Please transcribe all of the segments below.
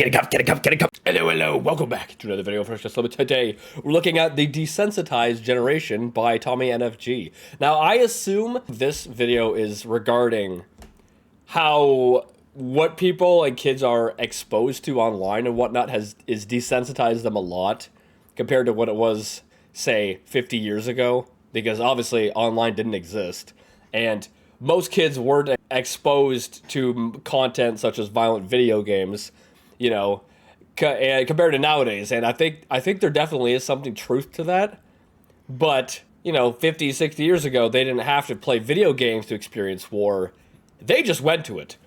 Get a cup, get a cup, get a cup. Hello, welcome back to another video. First, just a little bit today, we're looking at the Desensitized Generation by Tommy NFG. Now, I assume this video is regarding what people and kids are exposed to online and whatnot is desensitized them a lot compared to what it was, say, 50 years ago. Because obviously, online didn't exist. And most kids weren't exposed to content such as violent video games, you know, compared to nowadays. And I think there definitely is something truth to that. But, you know, 50, 60 years ago, they didn't have to play video games to experience war. They just went to it.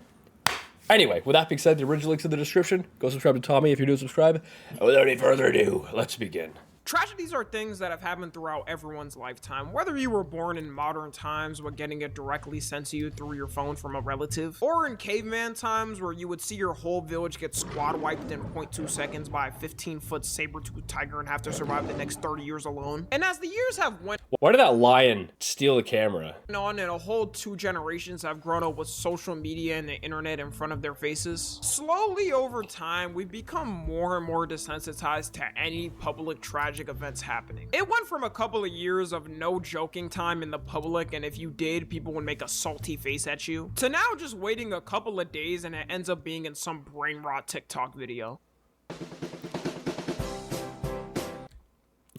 Anyway, with that being said, the original link's in the description. Go subscribe to Tommy if you're new to subscribe. And without any further ado, let's begin. Tragedies are things that have happened throughout everyone's lifetime, whether you were born in modern times where getting it directly sent to you through your phone from a relative, or in caveman times where you would see your whole village get squad wiped in 0.2 seconds by a 15-foot saber-toothed tiger and have to survive the next 30 years alone. And as the years have went Why did that lion steal the camera? on and a whole 2 generations have grown up with social media and the internet in front of their faces, slowly over time we've become more and more desensitized to any public tragedy events happening. It went from a couple of years of no joking time in the public, and if you did, people would make a salty face at you, to now just waiting a couple of days and it ends up being in some brain rot TikTok video.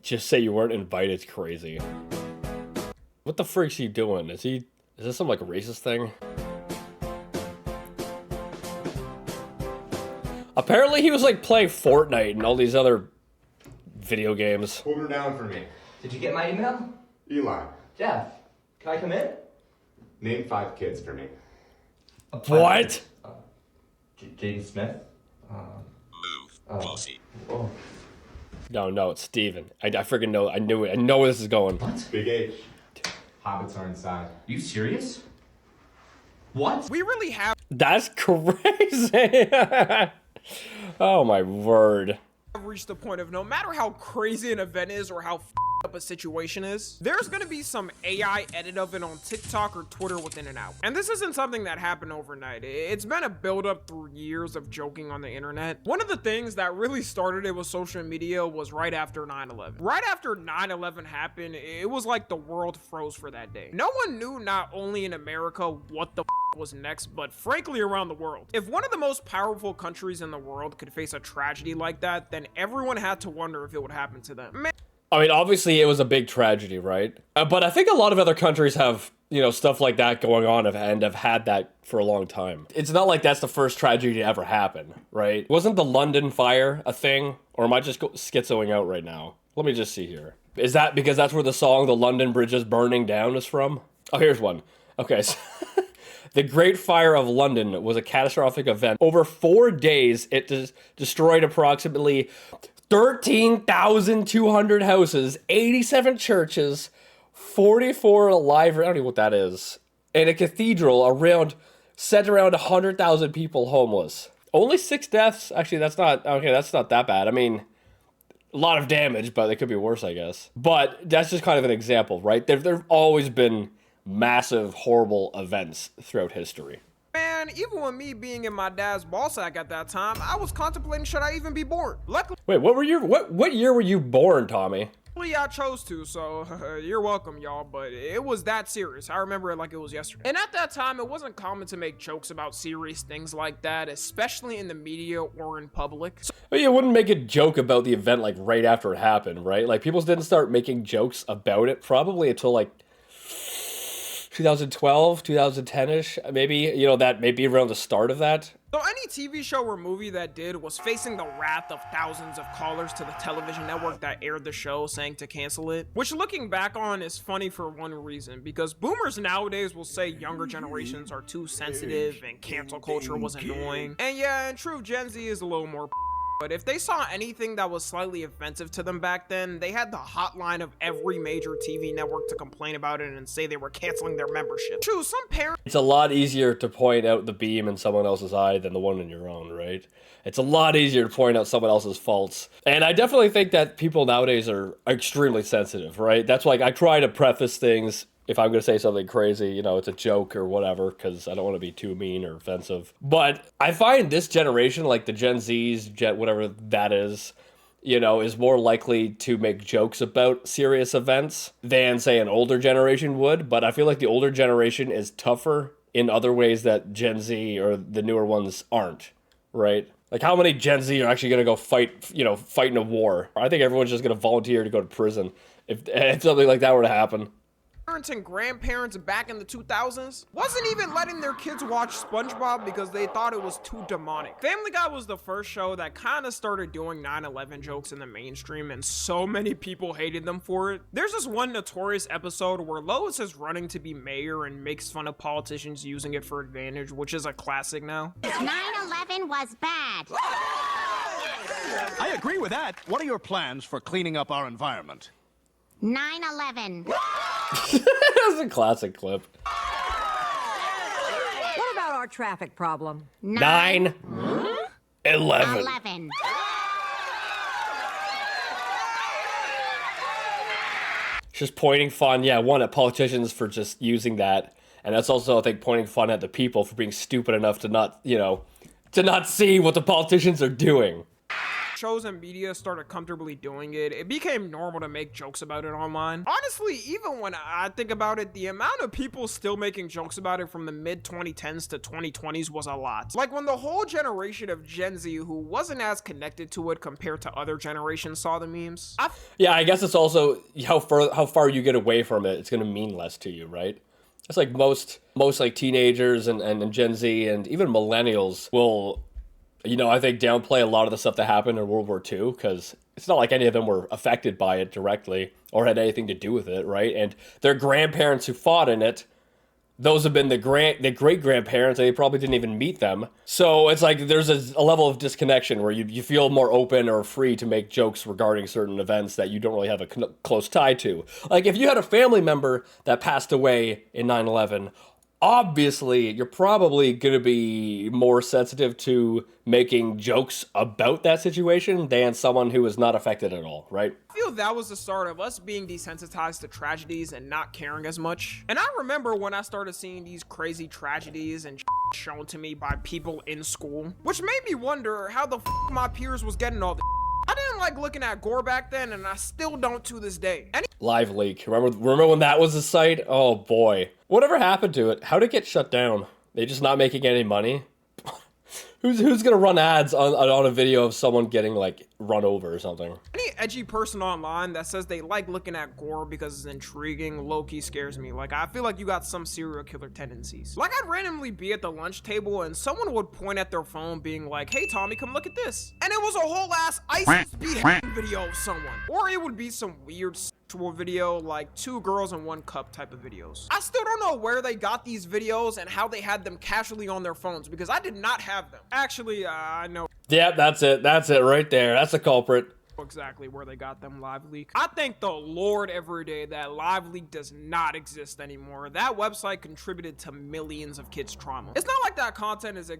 Just say you weren't invited, it's crazy. What the frick's he doing? Is this some like racist thing? Apparently he was like playing Fortnite and all these other video games. Hold her down for me. Did you get my email? Eli, Jeff, can I come in? name 5 kids for me. What? Jaden Smith? Pussy. Oh. No, it's Steven. I freaking know. I knew it. I know where this is going. What? Big H. Hobbits are inside. You serious? What? We really have That's crazy. Oh my word. reached the point of no matter how crazy an event is or how up a situation is, there's gonna be some AI edit of it on TikTok or Twitter within an hour. And this isn't something that happened overnight. It's been a build-up through years of joking on the internet. One of the things that really started it with social media was right after 9/11. Right after 9/11 happened, it was like the world froze for that day. No one knew, not only in America, what the was next, but frankly around the world. If one of the most powerful countries in the world could face a tragedy like that, then everyone had to wonder if it would happen to them. Man, I mean, obviously it was a big tragedy, right? But I think a lot of other countries have, you know, stuff like that going on and have had that for a long time. It's not like that's the first tragedy to ever happen, right? Wasn't the London fire a thing? Or am I just schizoing out right now? Let me just see here. Is that because that's where the song The London Bridge is Burning Down is from? Oh, here's one. Okay, so the Great Fire of London was a catastrophic event. Over 4 days, it destroyed approximately 13,200 houses, 87 churches, 44 libraries, I don't know what that is, and a cathedral set around 100,000 people homeless. Only 6 deaths? Actually, that's not that bad. I mean, a lot of damage, but it could be worse, I guess. But that's just kind of an example, right? There've always been massive, horrible events throughout history. man, even with me being in my dad's ball sack at that time, I was contemplating should I even be born. Luckily, Wait, what year were you born, Tommy? I chose to, so you're welcome, y'all, but it was that serious. I remember it like it was yesterday. And at that time, it wasn't common to make jokes about serious things like that, especially in the media or in public. So Well, you wouldn't make a joke about the event like right after it happened, right? Like people didn't start making jokes about it probably until like 2012, 2010-ish, maybe, you know, that maybe around the start of that. any TV show or movie that did was facing the wrath of thousands of callers to the television network that aired the show saying to cancel it, which looking back on is funny for one reason, because boomers nowadays will say younger generations are too sensitive and cancel culture was annoying. And yeah, in truth, Gen Z is a little more but if they saw anything that was slightly offensive to them back then, they had the hotline of every major TV network to complain about it and say they were canceling their membership. True, some parents It's a lot easier to point out the beam in someone else's eye than the one in your own, right? It's a lot easier to point out someone else's faults. And I definitely think that people nowadays are extremely sensitive, right? That's why I try to preface things if I'm going to say something crazy, you know, it's a joke or whatever, because I don't want to be too mean or offensive. But I find this generation, like the Gen Zs, whatever that is, you know, is more likely to make jokes about serious events than, say, an older generation would. But I feel like the older generation is tougher in other ways that Gen Z or the newer ones aren't, right? Like, how many Gen Z are actually going to go fight in a war? I think everyone's just going to volunteer to go to prison if something like that were to happen. Parents and grandparents back in the 2000s wasn't even letting their kids watch SpongeBob because they thought it was too demonic. Family Guy was the first show that kind of started doing 9/11 jokes in the mainstream, and so many people hated them for it. There's this one notorious episode where Lois is running to be mayor and makes fun of politicians using it for advantage, which is a classic now. 9/11 was bad. I agree with that. What are your plans for cleaning up our environment? 9/11. That's a classic clip. What about our traffic problem? 9/11. 11. Just pointing fun, yeah, one at politicians for just using that. And that's also, I think, pointing fun at the people for being stupid enough to not, to not see what the politicians are doing. Shows and media started comfortably doing it. It became normal to make jokes about it online. Honestly, even when I think about it, the amount of people still making jokes about it from the mid-2010s to 2020s was a lot. Like when the whole generation of Gen Z who wasn't as connected to it compared to other generations saw the memes. Yeah, I guess it's also how far you get away from it, it's going to mean less to you, right? It's like most like teenagers and Gen Z and even millennials will, I think downplay a lot of the stuff that happened in World War II, because it's not like any of them were affected by it directly or had anything to do with it, right? And their grandparents who fought in it, those have been the great-grandparents, and they probably didn't even meet them. So it's like there's a level of disconnection where you feel more open or free to make jokes regarding certain events that you don't really have a close tie to. Like if you had a family member that passed away in 9/11, obviously, you're probably going to be more sensitive to making jokes about that situation than someone who is not affected at all, right? I feel that was the start of us being desensitized to tragedies and not caring as much. And I remember when I started seeing these crazy tragedies and shown to me by people in school, which made me wonder how the my peers was getting all the I didn't like looking at gore back then, and I still don't to this day. Live Leak. Remember when that was a site? Oh boy. Whatever happened to it? How did it get shut down? They just not making any money? Who's gonna run ads on a video of someone getting like run over or something? Any edgy person online that says they like looking at gore because it's intriguing low-key scares me. Like I feel like you got some serial killer tendencies. Like I'd randomly be at the lunch table and someone would point at their phone being like, "Hey Tommy, come look at this," and it was a whole ass ISIS beheading video of someone, or it would be some weird video like 2 girls in 1 cup type of videos. I still don't know where they got these videos and how they had them casually on their phones, because I did not have them. Actually, I know. Yeah, that's it right there. That's the culprit. Exactly where they got them. Live Leak. I thank the Lord every day that Live Leak does not exist anymore. That website contributed to millions of kids' trauma. It's not like that content is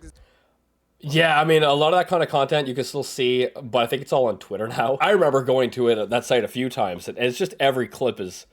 Yeah, I mean, a lot of that kind of content you can still see, but I think it's all on Twitter now. I remember going to that site a few times, and it's just every clip is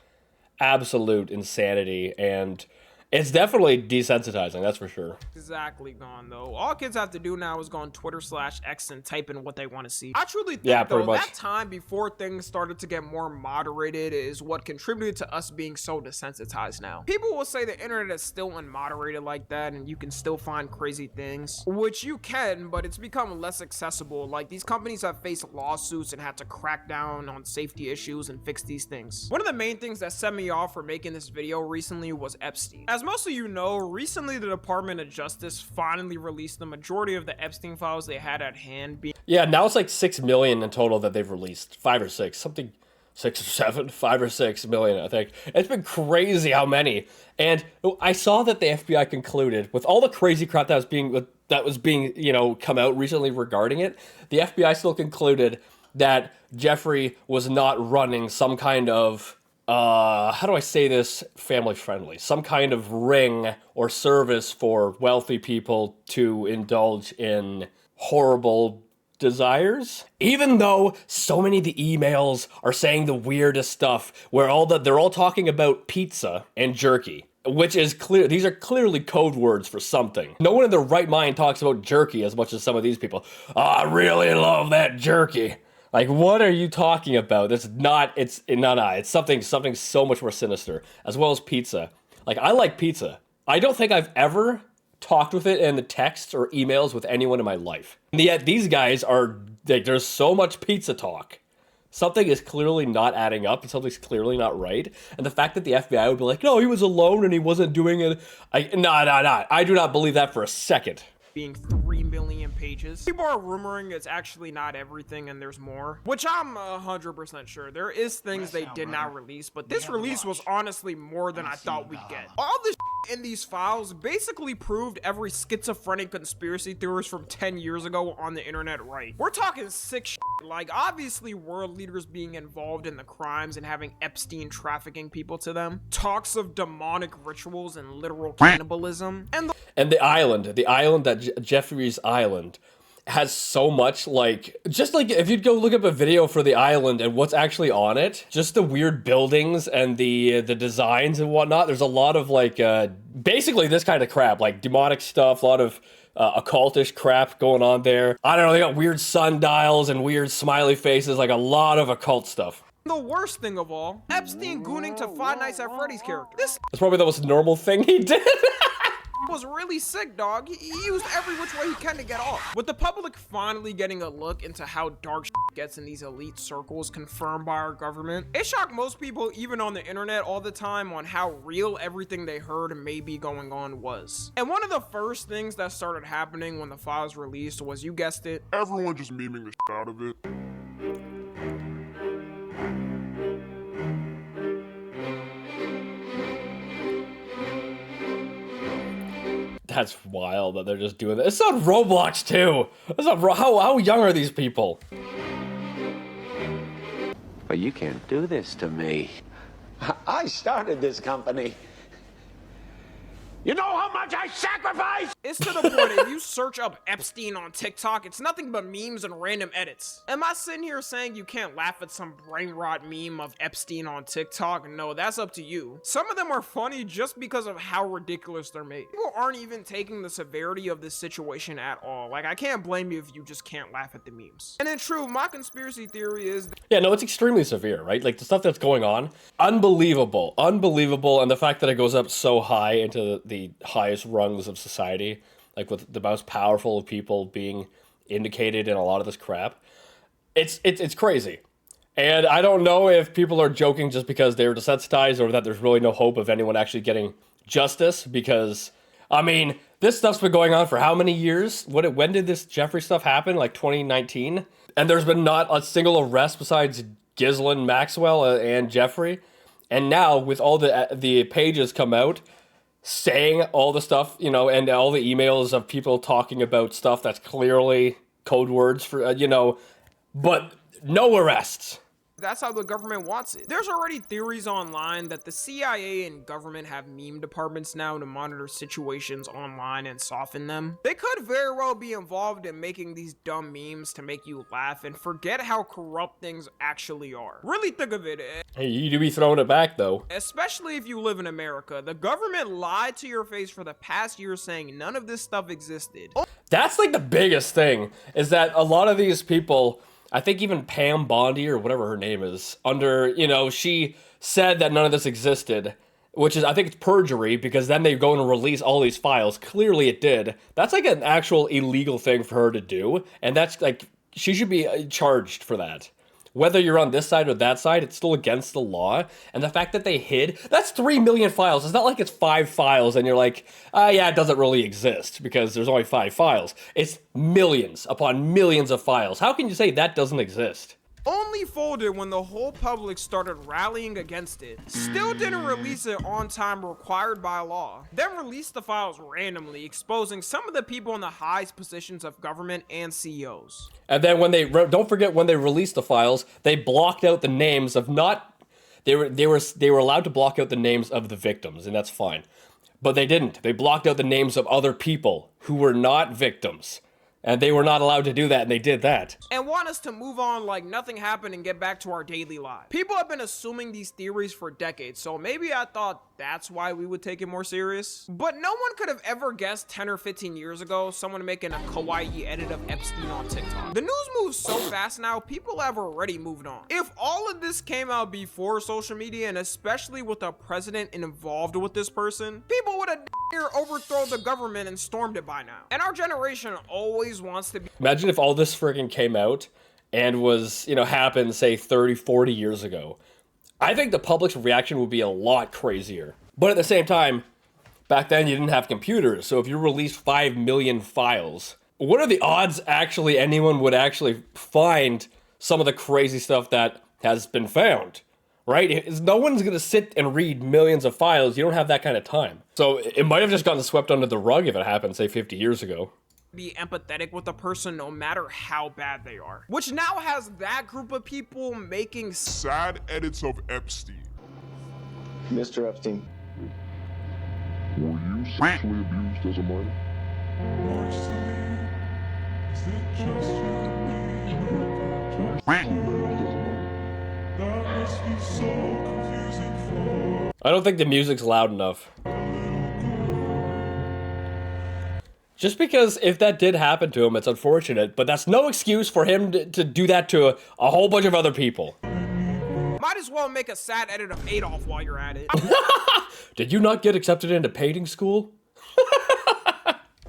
absolute insanity, and it's definitely desensitizing, that's for sure. Exactly gone, though. All kids have to do now is go on Twitter/X and type in what they want to see. I truly think, though, that time before things started to get more moderated is what contributed to us being so desensitized now. People will say the internet is still unmoderated like that, and you can still find crazy things, which you can, but it's become less accessible. Like, these companies have faced lawsuits and had to crack down on safety issues and fix these things. One of the main things that set me off for making this video recently was Epstein. As most of you know, recently the Department of Justice finally released the majority of the Epstein files they had at hand. Yeah, now it's like 6 million in total that they've released. 5 or 6, something, 6 or 7, 5 or 6 million, I think. It's been crazy how many. And I saw that the FBI concluded, with all the crazy crap that was being come out recently regarding it, the FBI still concluded that Jeffrey was not running some kind of how do I say this family friendly? Some kind of ring or service for wealthy people to indulge in horrible desires. Even though so many of the emails are saying the weirdest stuff, where they're all talking about pizza and jerky, which is clear. These are clearly code words for something. No one in their right mind talks about jerky as much as some of these people. Oh, I really love that jerky. Like, what are you talking about? It's something so much more sinister, as well as pizza. Like, I like pizza. I don't think I've ever talked with it in the texts or emails with anyone in my life. And yet these guys are, like, there's so much pizza talk. Something is clearly not adding up, and something's clearly not right. And the fact that the FBI would be like, no, he was alone and he wasn't doing it. I do not believe that for a second. Being 3 million pages. People are rumoring it's actually not everything and there's more, which I'm 100% sure. There is things they did not release, but this release was honestly more than I thought we'd get. All this in these files basically proved every schizophrenic conspiracy theorist from 10 years ago on the internet right. We're talking sick shit, like obviously world leaders being involved in the crimes and having Epstein trafficking people to them, talks of demonic rituals and literal cannibalism, and the island that Jeffrey's Island has so much, like, just like if you'd go look up a video for the island and what's actually on it, just the weird buildings and the designs and whatnot, there's a lot of like basically this kind of crap, like demonic stuff, a lot of occultish crap going on there. I don't know, they got weird sundials and weird smiley faces, like a lot of occult stuff. The worst thing of all, Epstein gooning to Five Nights at Freddy's character. This That's probably the most normal thing he did. was really sick, dog. He used every which way he can to get off. With the public finally getting a look into how dark shit gets in these elite circles confirmed by our government, it shocked most people, even on the internet all the time, on how real everything they heard may be going on was. And one of the first things that started happening when the files released was, you guessed it, everyone just memeing the shit out of it. That's wild that they're just doing that. It's on Roblox too. It's on how young are these people? But you can't do this to me. I started this company. You know how much I sacrificed? It's to the point, if you search up Epstein on TikTok, it's nothing but memes and random edits. Am I sitting here saying you can't laugh at some brain rot meme of Epstein on TikTok? No, that's up to you. Some of them are funny just because of how ridiculous they're made. People aren't even taking the severity of this situation at all. Like, I can't blame you if you just can't laugh at the memes. And in truth, my conspiracy theory is yeah, no, it's extremely severe, right? Like the stuff that's going on, unbelievable, and the fact that it goes up so high into the highest rungs of society, like with the most powerful of people being indicated in a lot of this crap, it's crazy. And I don't know if people are joking just because they're desensitized or that there's really no hope of anyone actually getting justice, because I mean, this stuff's been going on for how many years? When did this Jeffrey stuff happen? Like 2019? And there's been not a single arrest besides Ghislaine Maxwell and Jeffrey. And now with all the pages come out saying all the stuff, you know, and all the emails of people talking about stuff that's clearly code words for, but no arrests. That's how the government wants it. There's already theories online that the CIA and government have meme departments now to monitor situations online and soften them. They could very well be involved in making these dumb memes to make you laugh and forget how corrupt things actually are. Really think of it. Hey, you do be throwing it back though. Especially if you live in America. The government lied to your face for the past year saying none of this stuff existed. That's like the biggest thing, is that a lot of these people, I think even Pam Bondi or whatever her name is, she said that none of this existed, which is, I think it's perjury, because then they go and release all these files. Clearly it did. That's like an actual illegal thing for her to do, and that's like, she should be charged for that. Whether you're on this side or that side, it's still against the law. And the fact that they hid, that's 3 million files. It's not like it's 5 files and you're like, yeah, it doesn't really exist because there's only 5 files. It's millions upon millions of files. How can you say that doesn't exist? Only folded when the whole public started rallying against it. Still didn't release it on time required by law. Then released the files randomly, exposing some of the people in the highest positions of government and CEOs. And then when don't forget when they released the files, they blocked out the names of they were allowed to block out the names of the victims, and that's fine. But they didn't. They blocked out the names of other people who were not victims. And they were not allowed to do that, and they did that. And want us to move on like nothing happened and get back to our daily lives. People have been assuming these theories for decades, so maybe I thought that's why we would take it more serious. But no one could have ever guessed 10 or 15 years ago someone making a kawaii edit of Epstein on TikTok. The news moves so fast now, people have already moved on. If all of this came out before social media, and especially with a president involved with this person, people would have overthrown the government and stormed it by now. And our generation always wants to be— Imagine if all this friggin' came out and was, happened, say, 30, 40 years ago. I think the public's reaction would be a lot crazier. But at the same time, back then you didn't have computers, so if you released 5 million files, what are the odds actually anyone would actually find some of the crazy stuff that has been found? Right? No one's going to sit and read millions of files. You don't have that kind of time. So it might have just gotten swept under the rug if it happened, say, 50 years ago. Be empathetic with a person no matter how bad they are. Which now has that group of people making sad edits of Epstein. Mr. Epstein. Were you sexually abused as a minor? I don't think the music's loud enough. Just because if that did happen to him, it's unfortunate, but that's no excuse for him to do that to a whole bunch of other people. Might as well make a sad edit of Adolf while you're at it. Did you not get accepted into painting school?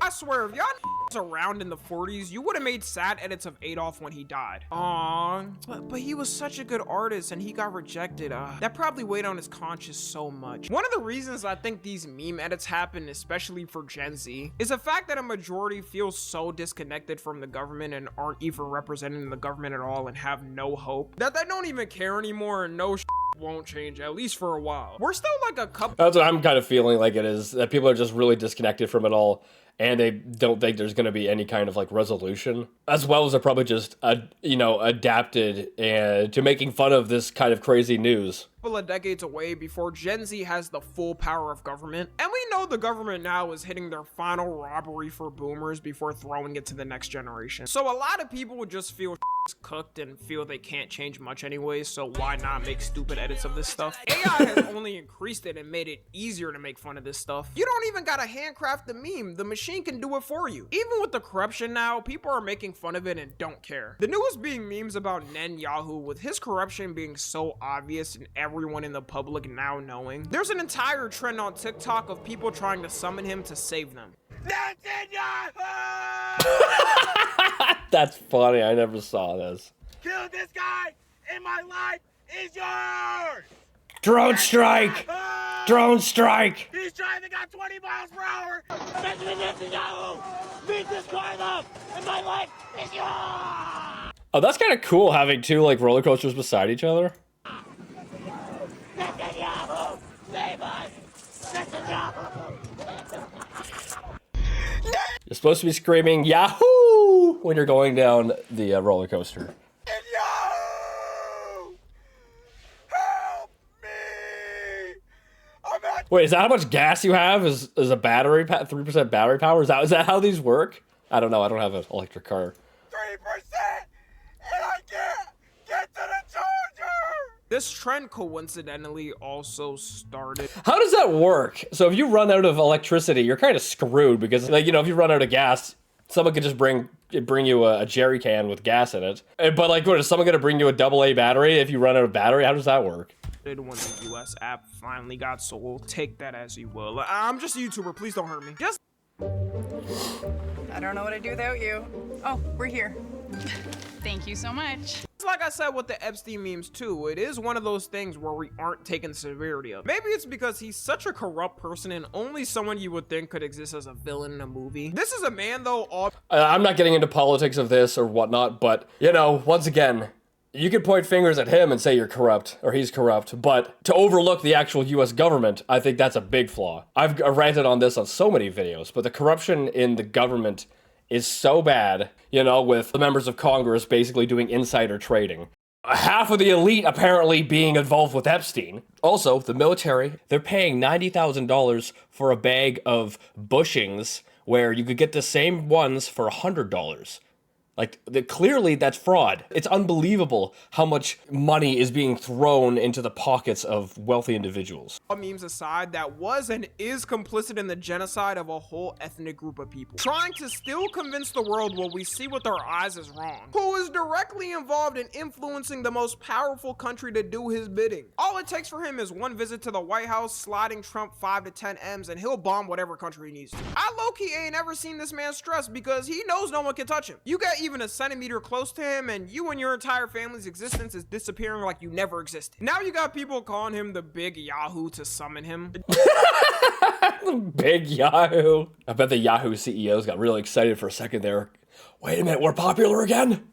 I swear, if y'all around in the 40s, you would have made sad edits of Adolf when he died. Aww, but he was such a good artist and he got rejected. That probably weighed on his conscience so much. One of the reasons I think these meme edits happen, especially for Gen Z, is the fact that a majority feels so disconnected from the government and aren't even representing the government at all and have no hope that they don't even care anymore, and no won't change, at least for a while. We're still like a couple— That's what I'm kind of feeling like it is, that people are just really disconnected from it all, and they don't think there's going to be any kind of like resolution, as well as they're probably just adapted to making fun of this kind of crazy news. Of decades away before Gen Z has the full power of government, and we know the government now is hitting their final robbery for boomers before throwing it to the next generation. So a lot of people would just feel cooked and feel they can't change much anyway, so why not make stupid edits of this stuff? AI has only increased it and made it easier to make fun of this stuff. You don't even gotta handcraft the meme, the machine can do it for you. Even with the corruption now, people are making fun of it and don't care. The newest being memes about Netanyahu, with his corruption being so obvious and everyone in the public now knowing. There's an entire trend on TikTok of people trying to summon him to save them. That's funny, I never saw this. Kill this guy, and my life is yours! Drone strike! Drone strike! He's driving at 20 miles per hour! Benjamin Netanyahu! Beat this car up, and my life is yours! Oh, that's kind of cool having two like roller coasters beside each other. Netanyahu! Save us! Netanyahu! You're supposed to be screaming Yahoo when you're going down the roller coaster. Yahoo! Help me! I'm at Wait, is that how much gas you have? Is a battery 3% battery power? Is that how these work? I don't know. I don't have an electric car. 3%, and I can't get to the charger! This trend coincidentally also started— How does that work? So if you run out of electricity, you're kind of screwed because, like, if you run out of gas, someone could just bring you a jerry can with gas in it. But like, what is someone gonna bring you a AA battery if you run out of battery? How does that work? when the US app finally got sold. Take that as you will. I'm just a YouTuber, please don't hurt me. Just— I don't know what I'd do without you. Oh, we're here. Thank you so much. like I said with the Epstein memes too, it is one of those things where we aren't taking severity of. Maybe it's because he's such a corrupt person and only someone you would think could exist as a villain in a movie. This is a man though, I'm not getting into politics of this or whatnot, but, you know, once again, you could point fingers at him and say you're corrupt, or he's corrupt, but to overlook the actual US government, I think that's a big flaw. I've ranted on this on so many videos, but the corruption in the government is so bad, you know, with the members of Congress basically doing insider trading. Half of the elite apparently being involved with Epstein. Also, the military, they're paying $90,000 for a bag of bushings where you could get the same ones for $100. Like, clearly that's fraud. It's unbelievable how much money is being thrown into the pockets of wealthy individuals. All memes aside, that was and is complicit in the genocide of a whole ethnic group of people, trying to still convince the world what we see with our eyes is wrong, who is directly involved in influencing the most powerful country to do his bidding. All it takes for him is one visit to the White House, sliding Trump 5 to 10 M's, and he'll bomb whatever country he needs to. I low-key ain't ever seen this man stress because he knows no one can touch him. You get even a centimeter close to him and you and your entire family's existence is disappearing like you never existed. Now you got people calling him the big Yahoo to summon him. Big Yahoo. I bet the Yahoo CEOs got really excited for a second there. Wait a minute, we're popular again?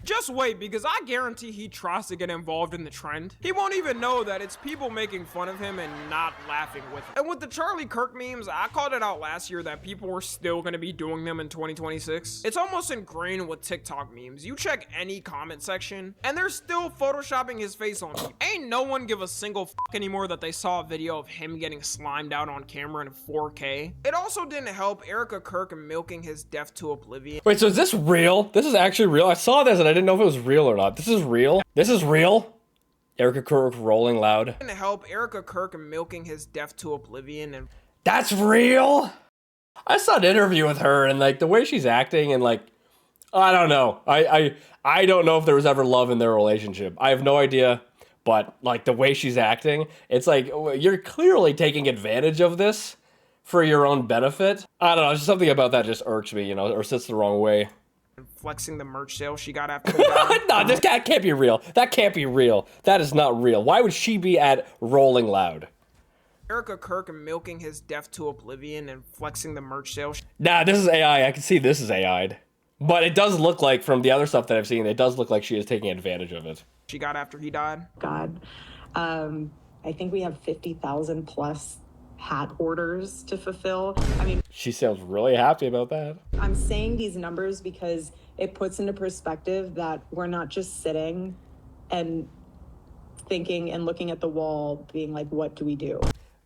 Just wait, because I guarantee he tries to get involved in the trend. He won't even know that it's people making fun of him and not laughing with him. And with the Charlie Kirk memes, I called it out last year that people were still going to be doing them in 2026. It's almost ingrained with TikTok memes. You check any comment section, and they're still photoshopping his face on people. Ain't no one give a single f anymore that they saw a video of him getting slimed out on camera in 4K. It also didn't help Erica Kirk milking his death to oblivion. Wait, so is this real? This is actually real? I saw this and I didn't know if it was real or not. This is real? This is real? Erica Kirk rolling loud. To help Erica Kirk milking his death to oblivion and that's real? I saw an interview with her and like the way she's acting and like I don't know. I don't know if there was ever love in their relationship. I have no idea, but like the way she's acting, it's like you're clearly taking advantage of this for your own benefit. I don't know, just something about that just irks me, you know, or sits the wrong way. Flexing the merch sale she got after that. No, that can't be real. That can't be real. That is not real. Why would she be at Rolling Loud? Erica Kirk milking his death to oblivion and flexing the merch sale. Nah, this is AI. I can see this is AI'd. But it does look like, from the other stuff that I've seen, it does look like she is taking advantage of it. She got after he died. God. I think we have 50,000 plus hat orders to fulfill. I mean, she sounds really happy about that. I'm saying these numbers because it puts into perspective that we're not just sitting and thinking and looking at the wall being like, what do we do?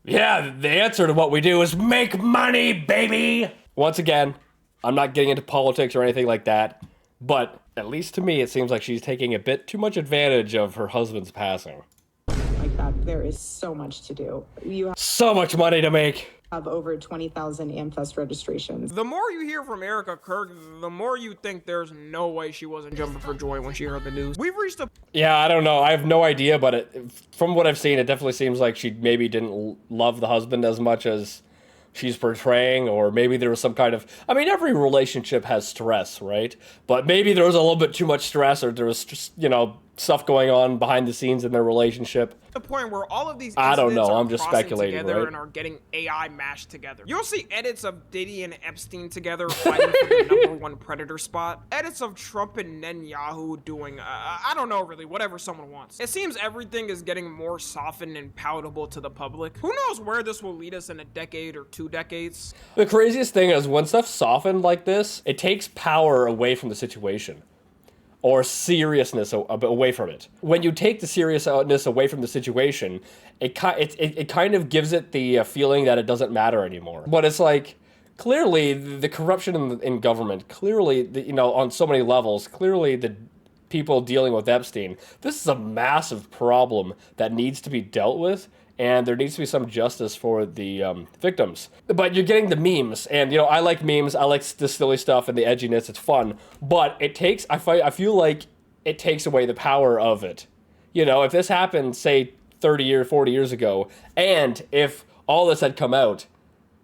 Yeah, the answer to what we do is make money, baby! Once again, I'm not getting into politics or anything like that, but at least to me, it seems like she's taking a bit too much advantage of her husband's passing. Like that, there is so much to do. You have so much money to make. Have over 20,000 AmFest registrations. The more you hear from Erica Kirk, the more you think there's no way she wasn't jumping for joy when she heard the news. We've reached a... Yeah, I don't know. I have no idea, but from what I've seen, it definitely seems like she maybe didn't love the husband as much as she's portraying, or maybe there was some kind of... I mean, every relationship has stress, right? But maybe there was a little bit too much stress, or there was just, you know, stuff going on behind the scenes in their relationship. The point where all of these I don't know, are I'm just speculating, together right? And are getting AI mashed together. You'll see edits of Diddy and Epstein together fighting for the #1 predator spot. Edits of Trump and Netanyahu doing, I don't know really, whatever someone wants. It seems everything is getting more softened and palatable to the public. Who knows where this will lead us in a decade or 2 decades? The craziest thing is when stuff's softened like this, it takes power away from the situation. Or seriousness away from it. When you take the seriousness away from the situation, it kind of gives it the feeling that it doesn't matter anymore. But it's like, clearly, the corruption in government, clearly, you know, on so many levels, clearly the people dealing with Epstein, this is a massive problem that needs to be dealt with, and there needs to be some justice for the victims. But you're getting the memes, and you know, I like memes, I like the silly stuff and the edginess, it's fun, but it takes, I feel like it takes away the power of it. You know, if this happened, say, 30 or 40 years ago, and if all this had come out,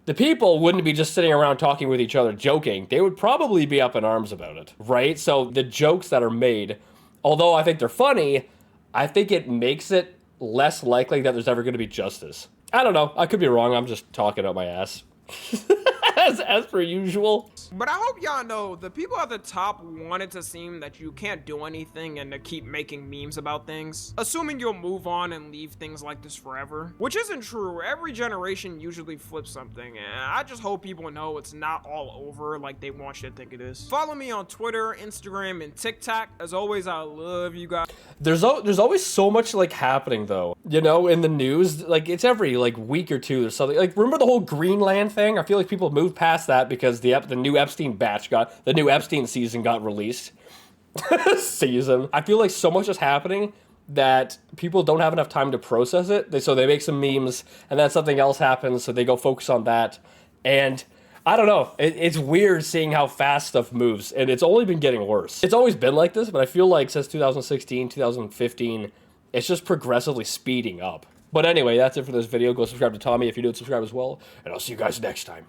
the people wouldn't be just sitting around talking with each other, joking. They would probably be up in arms about it, right? So the jokes that are made, although I think they're funny, I think it makes it less likely that there's ever going to be justice. I don't know. I could be wrong. I'm just talking out my ass. as per usual. But I hope y'all know the people at the top want it to seem that you can't do anything and to keep making memes about things, assuming you'll move on and leave things like this forever, which isn't true. Every generation usually flips something, and I just hope people know it's not all over like they want you to think it is. Follow me on Twitter, Instagram, and TikTok. As always, I love you guys. There's always so much like happening though. you know, in the news. Like, it's every, like, week or two or something. Like, remember the whole Greenland thing? I feel like people moved past that because the new Epstein the new Epstein season got released. Season. I feel like so much is happening that people don't have enough time to process it. So they make some memes, and then something else happens, so they go focus on that. And I don't know. It's weird seeing how fast stuff moves, and it's only been getting worse. It's always been like this, but I feel like since 2016, 2015, it's just progressively speeding up. But anyway, that's it for this video. Go subscribe to Tommy if you don't subscribe as well, and I'll see you guys next time.